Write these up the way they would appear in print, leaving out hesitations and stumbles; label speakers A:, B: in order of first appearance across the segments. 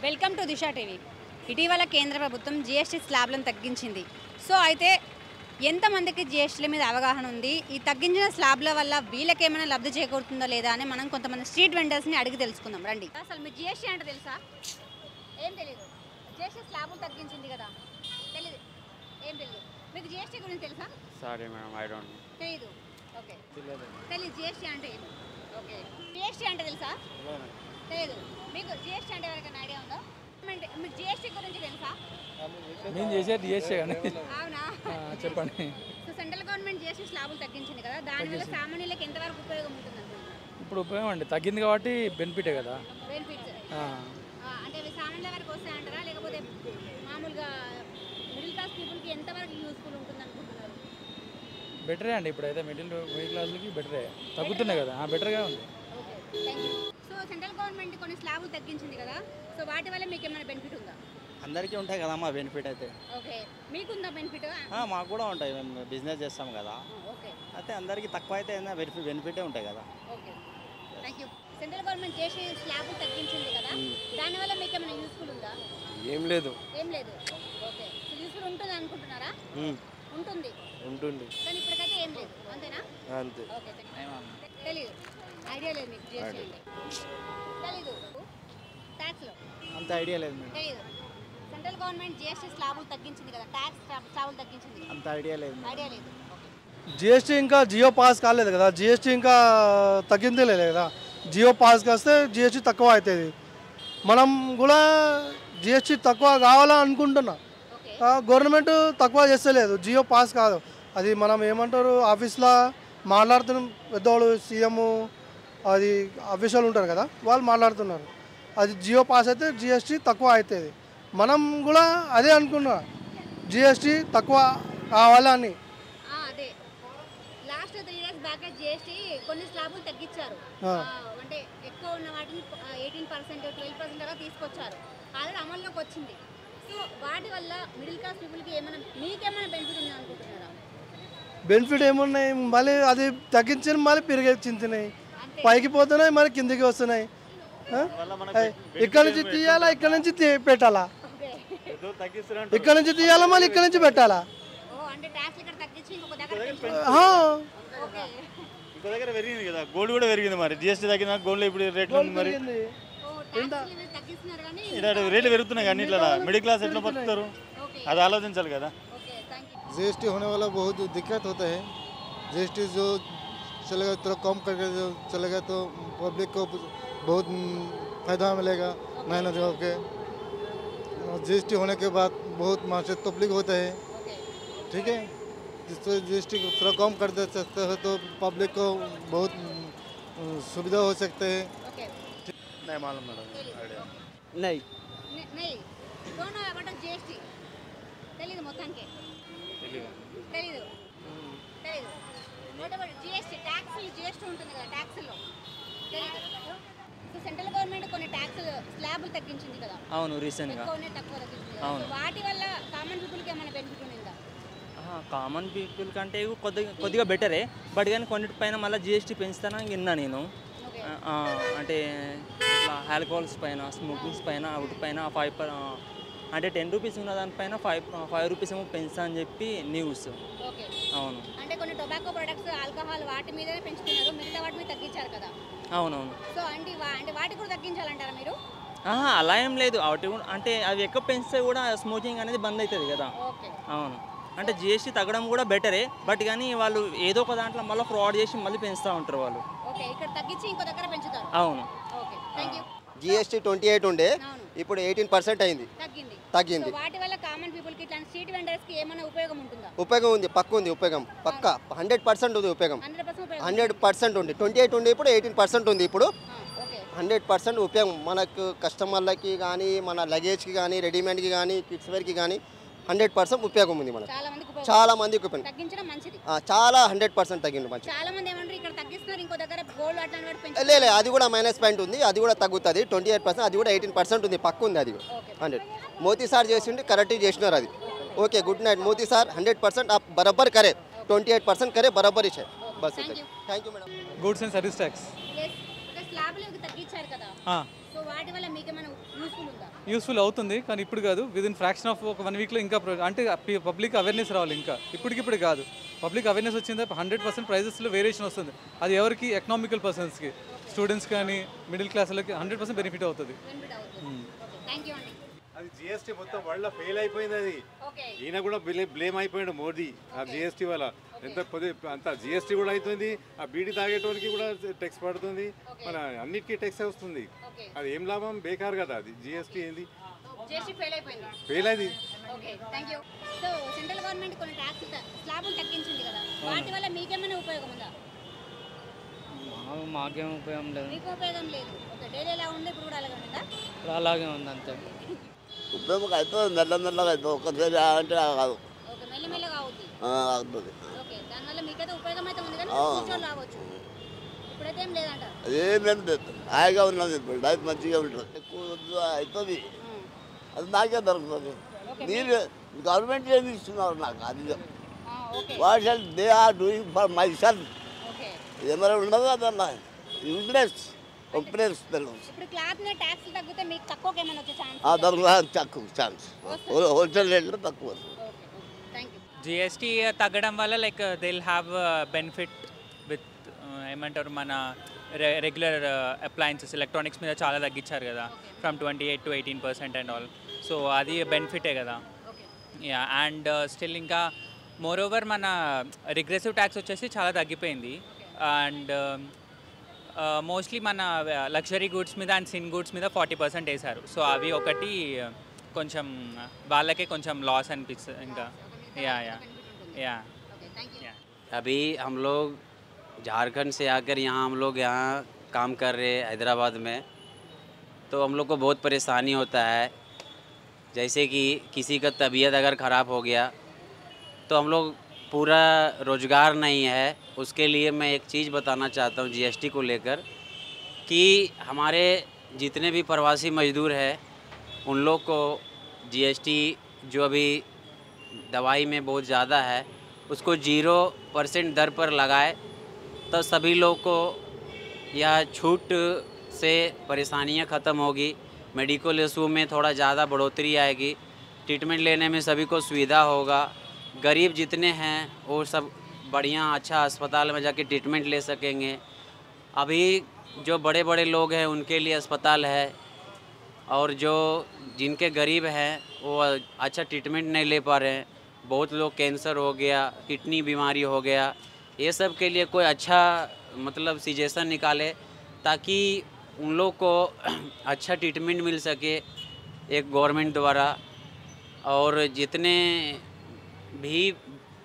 A: Welcome to Disha TV. ఇటీవల కేంద్ర ప్రభుత్వం జీఎస్టీ స్లాబ్లను తగ్గించింది. సో అయితే ఎంతమందికి జీఎస్టీల మీద అవగాహన ఉంది, ఈ తగ్గించిన స్లాబ్ల వల్ల వీళ్ళకేమైనా లబ్ధి చేకూరుతుందో లేదా అని మనం కొంతమంది స్ట్రీట్ వెండర్స్ని అడిగి తెలుసుకుందాం రండి. అసలు మీ జీఎస్టీ అంటే తెలుసా? ఏం తెలియదు. జీఎస్టీ స్లాబులు తగ్గించింది కదా, తెలీదు. ఏం తెలియదు. మీకు జీఎస్టీ గురించి తెలుసా?
B: Sorry madam, I don't know.
A: తెలీదు. ఓకే, తెలీదు. జీఎస్టీ అంటే ఏమి? ఓకే, జీఎస్టీ అంటే తెలుసా? తెలీదు. మీకు జీఎస్టీ అంటే ఎవరికైనా ఐడియా ఉందా? మీకు జీఎస్టీ గురించి తెలుసా?
C: నేను చేసేది జీఎస్టీ కానీ.
A: అవునా,
C: చెప్పండి.
A: సో సెంట్రల్ గవర్నమెంట్ జీఎస్టీ స్లాబులు తగ్గించింది కదా, దానివల్ల సామాన్యులకు ఎంతవరకు ఉపయోగం ఉంటుంది అనుకుంటున్నారు?
C: ఇప్పుడు ఉపయోగం అండి, తగ్గింది కాబట్టి బెనిఫిటే కదా.
A: బెనిఫిట్స్ అంటే అవి సామాన్యుల వరకు వస్తాయంటారా, లేకపోతే మామూలుగా మిడిల్ క్లాస్ పీపుల్కి ఎంతవరకు యూస్ఫుల్ ఉంటుంది అనుకుంటున్నారు?
C: బెటరే అండి, ఇప్పుడైతే మిడిల్ క్లాస్లకి బెటరే, తగ్గుతున్నాయి కదా, బెటర్గా ఉంది.
A: Okay, thank you. So central government కొన్ని స్లాబులు తగ్గించింది కదా, సో వాటి వల్ల మీకు ఏమైనా బెనిఫిట్ ఉందా?
B: అందరికీ ఉంటాయి కదమ్మా బెనిఫిట్ అయితే.
A: ఓకే, మీకుందా బెనిఫిట్?
B: మాకు కూడా ఉంటాయి, మేము బిజినెస్ చేస్తాం కదా.
A: ఓకే,
B: అయితే అందరికీ తక్కువ అయితే బెనిఫిటే ఉంటాయి కదా.
A: Okay, thank you. Central government చేసి స్లాబులు తగ్గించింది కదా, దానివల్ల మీకు ఏమైనా యూస్ఫుల్ ఉందా?
D: ఏం లేదు.
A: ఏం లేదు. ఓకే, సో యూస్ఫుల్ ఉంటుంది అనుకుంటున్నారా? ఉంటుంది. కానీ ఇప్పటికైతే ఏం లేదు, అంతేనా?
D: అంతే.
A: ఓకే, తెలీదు. ఐడియా లేదు మీకు జీఎస్టీ అంటే? తెలీదు. ట్యాక్స్లో
B: అంత ఐడియా లేదు మేడం.
A: తెలీదు. సెంట్రల్ గవర్నమెంట్ జీఎస్టీ స్లాబులు తగ్గించింది కదా, ట్యాక్స్ స్లాబులు తగ్గించింది,
B: అంత ఐడియా లేదు.
A: ఐడియా లేదు. ఓకే,
E: జిఎస్టీ ఇంకా జియో పాస్ కాలేదు కదా, జిఎస్టీ ఇంకా తగ్గిందే లేదు కదా. జియో పాస్ కాస్తే జిఎస్టీ తక్కువ అవుతుంది. మనం కూడా జిఎస్టీ తక్కువ కావాలని అనుకుంటున్నాం.
A: ఓకే,
E: గవర్నమెంట్ తక్కువ చేస్తలేదు, జియో పాస్ కాదు. అది మనం ఏమంటారు, ఆఫీస్లో మాట్లాడుతున్నాం, పెద్దవాళ్ళు సీఎం అది ఆఫీసర్లు ఉంటారు కదా, వాళ్ళు మాట్లాడుతున్నారు. అది జియో పాస్ అయితే జిఎస్టీ తక్కువ అవుతుంది. మనం కూడా అదే అనుకున్నాం, జిఎస్టీ తక్కువ కావాలని.
A: అదే లాస్ట్ 3 years బ్యాక్ జిఎస్టీ కొన్ని స్లాబులు తగ్గించారు. అంటే ఎక్కువ ఉన్న వాటిని 18%, 12% అలా తీసుకొచ్చారు. ఆల్రెడీ అమల్లోకి వచ్చింది. సో వాటి వల్ల మిడిల్ క్లాస్ పీపుల్కి ఏమైనా, మీకేమైనా బెనిఫిట్ ఉంది అనుకుంటున్నారా?
E: బెనిఫిట్ ఏమున్నాయి, మళ్ళీ అది తగ్గించిన మళ్ళీ పెరిగించినాయి, పైకి పోతున్నాయి మళ్ళీ కిందికి వస్తున్నాయి. ఇక్కడ నుంచి తీయాలా, ఇక్కడ నుంచి పెట్టాలా, ఇక్కడ నుంచి తీయాలా, మళ్ళీ ఇక్కడ నుంచి పెట్టాలా.
A: అంటే ట్యాక్స్ ఇక్కడ తగ్గించి ఇంకొక దగ్గర ఓకే,
B: ఇంకో దగ్గర పెరిగింది కదా, గోల్డ్ కూడా పెరిగింది. మరి జిఎస్టీ తగ్గిన గోల్డ్ ఇప్పుడు రేట్లు ఉంది. మరి
A: తగ్గిస్తున్నారు కానీ
B: రేట్లు పెరుగుతున్నాయి కానీ ఇట్లా మిడిల్ క్లాస్ ఎట్లా బతుకుతారు, అది ఆలోచించాలి కదా.
A: Okay, thank you.
F: जीएसटी होने वाला बहुत दिक्कत होता है. जीएसटी जो चलेगा थोड़ा कम करके जो चलेगा तो पब्लिक को बहुत फायदा मिलेगा. नया जगह के जीएसटी होने के बाद बहुत मार्केट तकलीफ होता है. ठीक है, जिससे जीएसटी को थोड़ा कम कर दे सकते हैं तो पब्लिक को बहुत सुविधा हो सकते हैं.
B: नहीं मालूम मैडम,
D: नहीं.
A: नहीं डोंट नो अबाउट जीएसटी. తెలీదు మొత్తానికి? తెలీదు. తెలీదు. What about GST? Tax GST ఉంటుంది కదా, ట్యాక్స్లో తెలీదు. సో సెంట్రల్ గవర్నమెంట్ కొన్ని ట్యాక్స్ స్లాబులు తగ్గించింది కదా.
D: అవును, రీసెంట్గా.
A: ఎక్కువనే తక్కువ తగ్గించింది.
D: అవును.
A: సో వాటి వల్ల కామన్ పీపుల్కి ఏమైనా బెనిఫిట్ ఉండిందా?
D: కామన్ పీపుల్ కంటే కొద్దిగా బెటరే, బట్ కానీ కొన్నిటిపైన మళ్ళీ జీఎస్టీ పెంచుతానని విన్నా నేను. అంటే ఇట్లా ఆల్కహాల్స్ పైన, స్మోకింగ్స్ పైన, వాటి పైన 5 అంటే 10 రూపీస్ ఉన్న దానిపైన 5 రూపీస్ ఏమో పెంచుతా అని చెప్పి న్యూస్.
A: ఓకే,
D: అవును.
A: అంటే కొన్ని టొబాకో ప్రొడక్ట్స్, ఆల్కహాల్ వాటి మీదనే పెంచుతున్నారు, మిగతా వాటి మీద తగ్గించారు కదా.
D: అవునవును.
A: సో అంటే వాటి కూడా తగ్గించాలంటారా మీరు?
D: అలా ఏం లేదు, వాటి అంటే అవి ఎక్కువ పెంచితే కూడా స్మోకింగ్ అనేది బంద్ అవుతుంది కదా.
A: ఓకే,
D: అవును. అంటే జిఎస్టీ తగ్గడం కూడా బెటరే, బట్ కానీ వాళ్ళు ఏదో ఒక దాంట్లో మళ్ళీ ఫ్రాడ్ చేసి మళ్ళీ పెంచుతూ ఉంటారు వాళ్ళు.
A: ఓకే, ఇక్కడ తగ్గించి ఇంకో దగ్గర పెంచుతారు.
D: అవును.
A: Okay, thank you.
G: జిఎస్టీ 28 ఉండే,
A: అవును,
G: ఇప్పుడు 18% అయింది, తగ్గింది.
A: సో వాటి వల్ల కామన్ పీపుల్కి ఇట్లాంటి స్ట్రీట్ వెండర్స్కి ఏమైనా ఉపయోగం ఉంటుందా?
G: ఉపయోగం ఉంది, ఉంది ఉపయోగం, పక్క 100% ఉంది ఉపయోగం.
A: 100% ఉపయోగం.
G: 100% ఉంది. 28 ఉండే, ఇప్పుడు 18% ఉంది. ఇప్పుడు
A: ఓకే,
G: 100% ఉపయోగం మనకు, కస్టమర్లకి కానీ, మన లగేజ్కి కానీ, రెడీమేడ్కి కానీ, కిడ్స్ వేర్కి కానీ 100% ఉపయోగం ఉంది మనకు. చాలా మందికి ఉపయోగం,
A: తగ్గించడం మంచిది.
G: చాలా 100% తగ్గింది మంచి.
A: చాలా మంది ఏమంటారు, ఇక్కడ తగ్గిస్తున్నారు, ఇంకో దగ్గర గోల్డ్ అట్లాంటి వాటి పెంచుతారు.
G: లేదు, అది కూడా -పాయింట్ ఉంది, అది కూడా తగ్గుతుంది. 28%, అది కూడా 18% ఉంది, పక్క ఉంది. అది 100 మోదీ సార్ చేసిండి, కరెక్ట్ చేసినారు అది. Okay, good night Modi sir. 100% आप बराबर करे, 28% करे, बराबर ही है. बस thank you madam.
C: Goods and service tax.
A: స్లాబ్లు తగ్గించారు కదా, సో వాటి వల్ల మీకేమైనా యూస్ఫుల్ ఉందా?
H: యూస్ఫుల్ అవుతుంది కానీ ఇప్పుడు కాదు, విదిన్ ఫ్రాక్షన్ ఆఫ్ ఒక 1 వీక్లో ఇంకా అంటే పబ్లిక్ అవేర్నెస్ రావాలి. ఇంకా ఇప్పటికిప్పుడు కాదు, పబ్లిక్ అవేర్నెస్ వచ్చింది 100% ప్రైజెస్లో వేరియేషన్ వస్తుంది. అది ఎవరికి? ఎకనామికల్ పర్సన్స్కి, స్టూడెంట్స్ కానీ మిడిల్ క్లాస్ వాళ్ళకి 100% బెనిఫిట్ అవుతుంది.
A: థ్యాంక్ యూ అండి.
I: అది జిఎస్టీ మొత్తం వరల్డ్ ఫెయిల్ అయిపోయింది. అది
A: ఓకే,
I: ఈయన కూడా బ్లేమ్ అయిపోయాడు మోదీ ఆ జిఎస్టీ వల్ల. ఎంత అంత జిఎస్టీ కూడా అవుతుంది, ఆ బీడీ తాగేటోనికి కూడా టెక్స్ పడుతుంది, మన అన్నిటికీ టెక్స్ వస్తుంది. అది ఏం లాభం? బేకార్ కదా అది. జిఎస్టీ ఏంది?
A: జిఎస్టీ ఫెయిల్ అయిపోయింది.
I: ఫెయిల్ అయింది.
A: Okay, thank you. So central government కొన్ని ట్యాక్స్ స్లాబులు తగ్గించింది కదా, వాటి వల్ల మీకేమైనా ఉపయోగం ఉందా?
C: మాకేం ఉపయోగం లేదు.
A: మీకు ఉపయోగం లేదు. ఓకే, డైలీ ఎలా ఉంది, ఇప్పుడు కూడా అలాగే ఉందా?
C: ఇప్పుడు అలాగే ఉంది అంతే.
J: ఉపయోగం అవుతుంది, మెల్లమెల్లగా అవుతుంది, ఒక్కసారి అంటే కాదు.
A: ఓకే, మెల్లమెల్లగా అవుతుంది.
J: అవుతుంది.
A: ఓకే, దానివల్ల మీకైతే ఉపయోగం అయితే ఉంది కానీ ఫ్యూచర్ రావచ్చు. ఇప్పుడైతే ఏం లేదంటారు.
J: అదేమేం లేదు, హాయిగా ఉన్నది. ఇప్పుడు లైఫ్ మంచిగా ఉంటుంది. ఎక్కువ అవుతుంది, అది నాకే దొరుకుతుంది. మీరు గవర్నమెంట్ ఏమి ఇస్తున్నారు నాకు? అది what shall they are doing for myself. ఏమైనా ఉండదు అదన్నా యూజ్లెస్ కంపెనీస్ తెలుసు.
A: ఇప్పుడు క్లాత్ మీద ట్యాక్స్ తగ్గితే మీకు తక్కువకి ఏమైనా వచ్చే ఛాన్స్?
J: దొరకదు, తక్కువ ఛాన్స్. హోల్సేల్ రేట్లో తక్కువ.
A: Thank you.
K: జిఎస్టీ తగ్గడం వల్ల like they will have benefit with ఏమంటారు మన రెగ్యులర్ అప్లయన్సెస్ ఎలక్ట్రానిక్స్ మీద చాలా తగ్గించారు కదా, from 28 to 18% and all. So అది బెనిఫిటే కదా. యా, అండ్ స్టిల్ ఇంకా మోర్ ఓవర్ మన రిగ్రెసివ్ ట్యాక్స్ వచ్చేసి చాలా తగ్గిపోయింది. అండ్ మోస్ట్లీ మన లగ్జరీ గూడ్స్ మీద అండ్ సిన్ గూడ్స్ మీద 40% వేశారు. సో అవి ఒకటి కొంచెం వాళ్ళకే కొంచెం లాస్ అనిపిస్తుంది ఇంకా. या या या
L: अभी हम लोग झारखंड से आकर यहाँ हम लोग यहाँ काम कर रहे हैं हैदराबाद में, तो हम लोग को बहुत परेशानी होता है. जैसे कि किसी का तबीयत अगर ख़राब हो गया तो हम लोग पूरा रोज़गार नहीं है. उसके लिए मैं एक चीज़ बताना चाहता हूँ जीएसटी को लेकर कि हमारे जितने भी प्रवासी मजदूर हैं उन लोग को जीएसटी जो अभी दवाई में बहुत ज़्यादा है उसको 0% दर पर लगाए तो सभी लोग को यह छूट से परेशानियां ख़त्म होगी. मेडिकल इशू में थोड़ा ज़्यादा बढ़ोतरी आएगी. ट्रीटमेंट लेने में सभी को सुविधा होगा. गरीब जितने हैं वो सब बढ़िया अच्छा अस्पताल में जाके ट्रीटमेंट ले सकेंगे. अभी जो बड़े बड़े लोग हैं उनके लिए अस्पताल है, और जो जिनके गरीब हैं वो अच्छा ट्रीटमेंट नहीं ले पा रहे हैं. बहुत लोग कैंसर हो गया, किडनी बीमारी हो गया, ये सब के लिए कोई अच्छा मतलब सजेशन निकाले ताकि उन लोग को अच्छा ट्रीटमेंट मिल सके एक गवर्नमेंट द्वारा. और जितने भी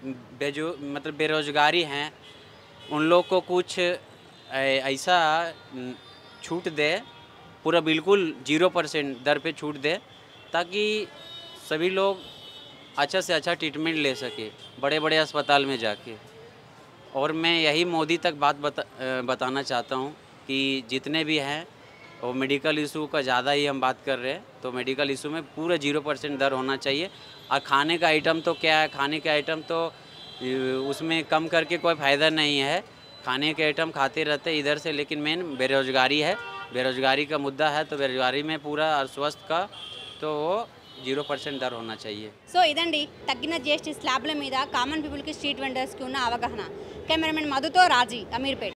L: मतलब बेरोज़गारी हैं उन लोग को कुछ ऐसा छूट दे, पूरा बिल्कुल 0% दर पे छूट दे ताकि सभी लोग अच्छा से अच्छा ट्रीटमेंट ले सके बड़े बड़े अस्पताल में जाके. और मैं यही मोदी तक बात बताना चाहता हूँ कि जितने भी हैं वो मेडिकल इशू का ज़्यादा ही हम बात कर रहे हैं, तो मेडिकल इशू में पूरा 0% दर होना चाहिए. और खाने का आइटम तो क्या है, खाने के आइटम तो उसमें कम करके कोई फ़ायदा नहीं है. खाने के आइटम खाते रहते इधर से, लेकिन मेन बेरोज़गारी है. बेरोज़गारी का मुद्दा है, तो बेरोज़गारी में पूरा स्वास्थ्य का तो वो 0% दर होना चाहिए.
A: సో ఇదండి తగ్గిన జిఎస్టీ స్లాబ్ల మీద కామన్ పీపుల్కి, స్ట్రీట్ వెండర్స్కి ఉన్న అవగాహన. కెమెరామెన్ మధుతో రాజీ, అమీర్పేట్.